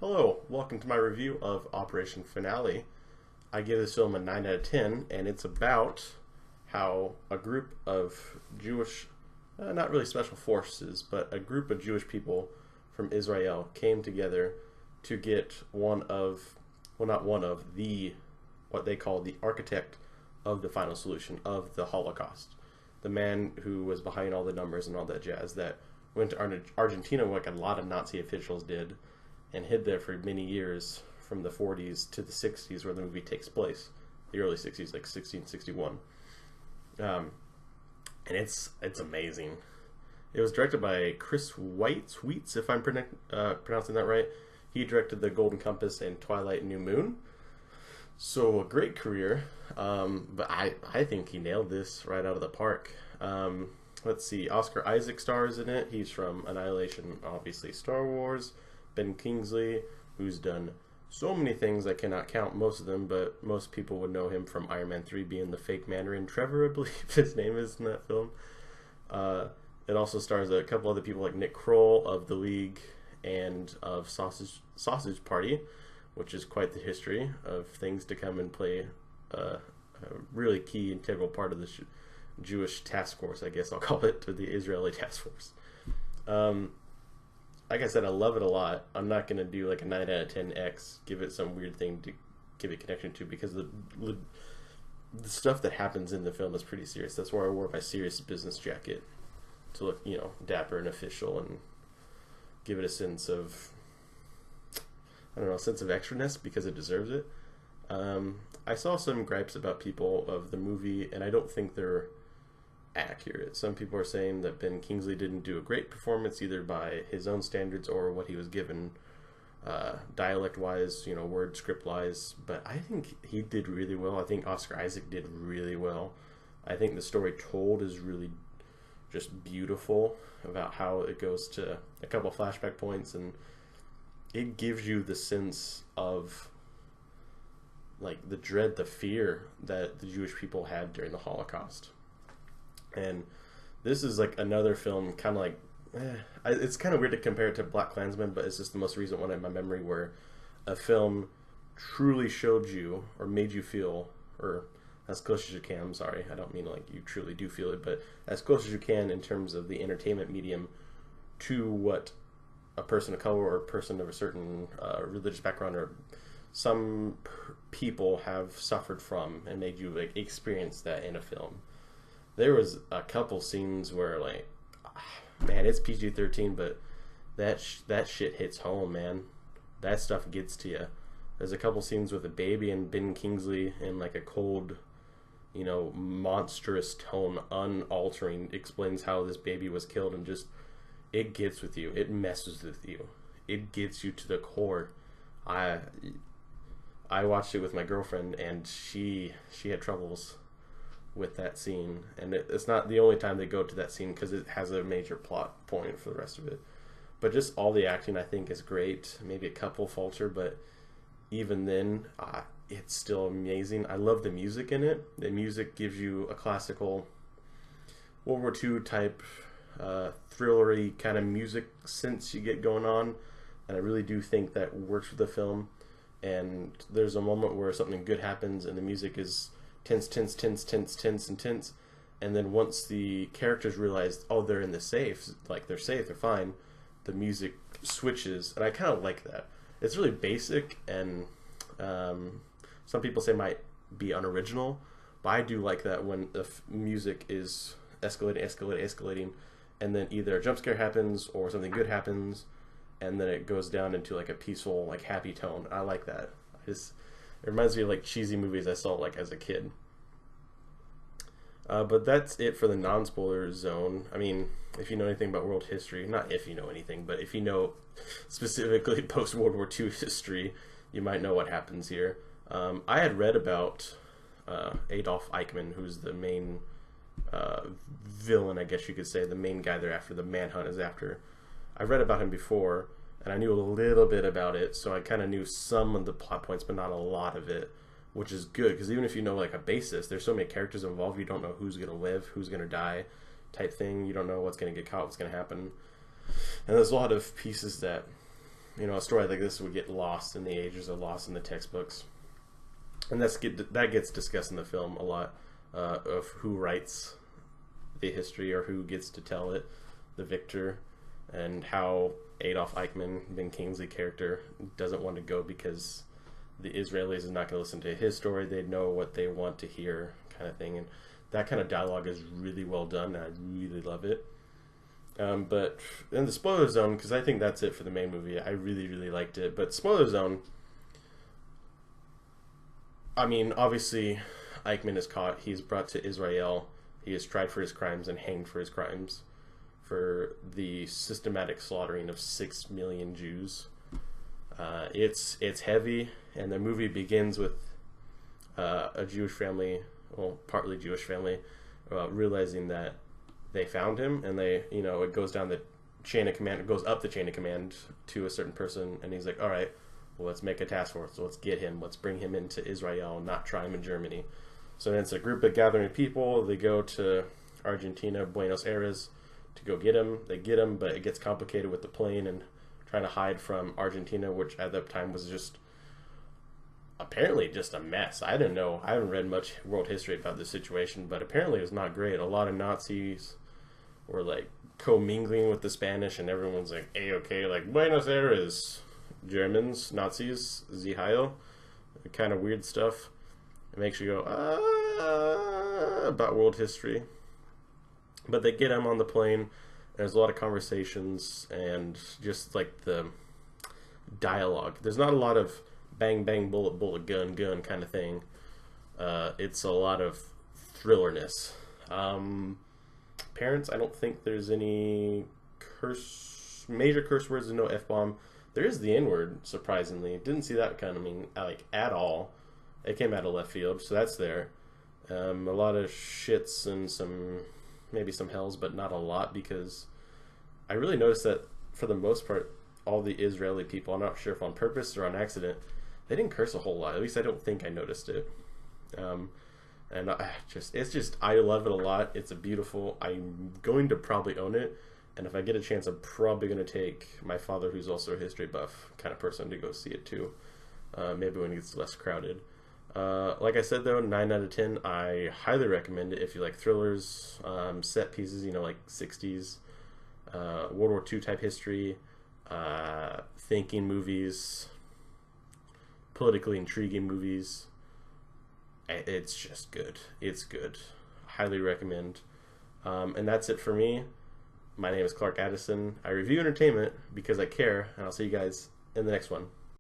Hello, welcome to my review of Operation Finale. I give this film a 9 out of 10, and it's about how a group of Jewish, not really special forces, but a group of Jewish people from Israel came together to get what they call the architect of the final solution of the Holocaust. The man who was behind all the numbers and all that jazz that went to Argentina like a lot of Nazi officials did and hid there for many years from the 40s to the 60s where the movie takes place. The early 60s, like 1661. And it's amazing. It was directed by Chris Weitz, if I'm pronouncing that right. He directed The Golden Compass and Twilight and New Moon. So a great career, but I think he nailed this right out of the park. Let's see, Oscar Isaac stars in it. He's from Annihilation, obviously Star Wars. Ben Kingsley, who's done so many things I cannot count most of them, but most people would know him from Iron Man 3 being the fake Mandarin Trevor, I believe his name is in that film. It also stars a couple other people like Nick Kroll of The League and of Sausage Party, which is quite the history of things to come and play a really key integral part of the Jewish task force, I guess I'll call it, or the Israeli task force. Like I said, I love it a lot. I'm not going to do like a 9 out of 10X, give it some weird thing to give it connection to, because the stuff that happens in the film is pretty serious. That's why I wore my serious business jacket, to look, dapper and official and give it a sense of, sense of extraness, because it deserves it. I saw some gripes about people of the movie, and I don't think they're accurate. Some people are saying that Ben Kingsley didn't do a great performance, either by his own standards or what he was given, dialect-wise, word script-wise. But I think he did really well. I think Oscar Isaac did really well. I think the story told is really just beautiful about how it goes to a couple flashback points, and it gives you the sense of like the dread, the fear that the Jewish people had during the Holocaust. And this is like another film, kind of like, it's kind of weird to compare it to BlacKkKlansman, but it's just the most recent one in my memory where a film truly showed you or made you feel, or as close as you can, I'm sorry, I don't mean like you truly do feel it, but as close as you can in terms of the entertainment medium to what a person of color or a person of a certain religious background or some people have suffered from, and made you like experience that in a film. There was a couple scenes where, like, man, it's PG-13, but that shit hits home, man. That stuff gets to you. There's a couple scenes with a baby and Ben Kingsley in like a cold, monstrous tone, unaltering, explains how this baby was killed, and just, it gets with you. It messes with you. It gets you to the core. I watched it with my girlfriend, and she had troubles with that scene, and it's not the only time they go to that scene, because it has a major plot point for the rest of it. But just all the acting, I think, is great. Maybe a couple falter, but even then, it's still amazing. I love the music in it. The music gives you a classical World War II type thrillery kind of music sense you get going on, and I really do think that works with the film. And there's a moment where something good happens, and the music is tense, and then once the characters realize, oh, they're in the safe, like they're safe, they're fine, the music switches, and I kind of like that. It's really basic, and some people say might be unoriginal, but I do like that when the music is escalating, and then either a jump scare happens or something good happens, and then it goes down into like a peaceful, like happy tone. I like that. It reminds me of like cheesy movies I saw like as a kid. But that's it for the non-spoiler zone. I mean, if you know anything about world history, not if you know anything, but if you know specifically post-World War II history, you might know what happens here. I had read about Adolf Eichmann, who's the main villain, I guess you could say, the main guy they're after, the manhunt is after. I read about him before, and I knew a little bit about it, so I kind of knew some of the plot points, but not a lot of it, which is good, because even if you know like a basis, there's so many characters involved, you don't know who's going to live, who's going to die, type thing. You don't know what's going to get caught, what's going to happen. And there's a lot of pieces that a story like this would get lost in the ages or lost in the textbooks, and that gets discussed in the film a lot, of who writes the history or who gets to tell it, the victor, and how Adolf Eichmann, Ben Kingsley character, doesn't want to go because the Israelis are not going to listen to his story. They know what they want to hear, kind of thing. And that kind of dialogue is really well done, and I really love it. But in the spoiler zone, because I think that's it for the main movie, I really, really liked it. But spoiler zone, I mean, obviously, Eichmann is caught. He's brought to Israel. He is tried for his crimes and hanged for his crimes, for the systematic slaughtering of 6 million Jews. It's heavy, and the movie begins with a Jewish family, well, partly Jewish family, realizing that they found him, and it goes down the chain of command, it goes up the chain of command to a certain person, and he's like, all right, well, let's make a task force, let's get him, let's bring him into Israel, not try him in Germany. So then it's a group of gathering people. They go to Argentina, Buenos Aires, to go get him. They get him, but it gets complicated with the plane and trying to hide from Argentina, which at that time was just apparently just a mess. I didn't know. I haven't read much world history about this situation, but apparently it was not great. A lot of Nazis were like commingling with the Spanish, and everyone's like, okay, like Buenos Aires, Germans, Nazis, Sie Heil, kind of weird stuff. It makes you go, about world history. But they get him on the plane. There's a lot of conversations and just like the dialogue. There's not a lot of bang, bang, bullet, bullet, gun, gun kind of thing. It's a lot of thrillerness. Parents, I don't think there's any major curse words and no F-bomb. There is the N-word, surprisingly. Didn't see that coming, like, at all. It came out of left field, so that's there. A lot of shits and maybe some hells, but not a lot, because I really noticed that for the most part, all the Israeli people, I'm not sure if on purpose or on accident, they didn't curse a whole lot. At least I don't think I noticed it. And I love it a lot. It's I'm going to probably own it. And if I get a chance, I'm probably going to take my father, who's also a history buff kind of person, to go see it too. Maybe when it's less crowded. Like I said, though, 9 out of 10. I highly recommend it if you like thrillers, set pieces, like 60s, World War II type history, thinking movies, politically intriguing movies. It's just good. It's good. Highly recommend. And that's it for me. My name is Clark Addison. I review entertainment because I care, and I'll see you guys in the next one.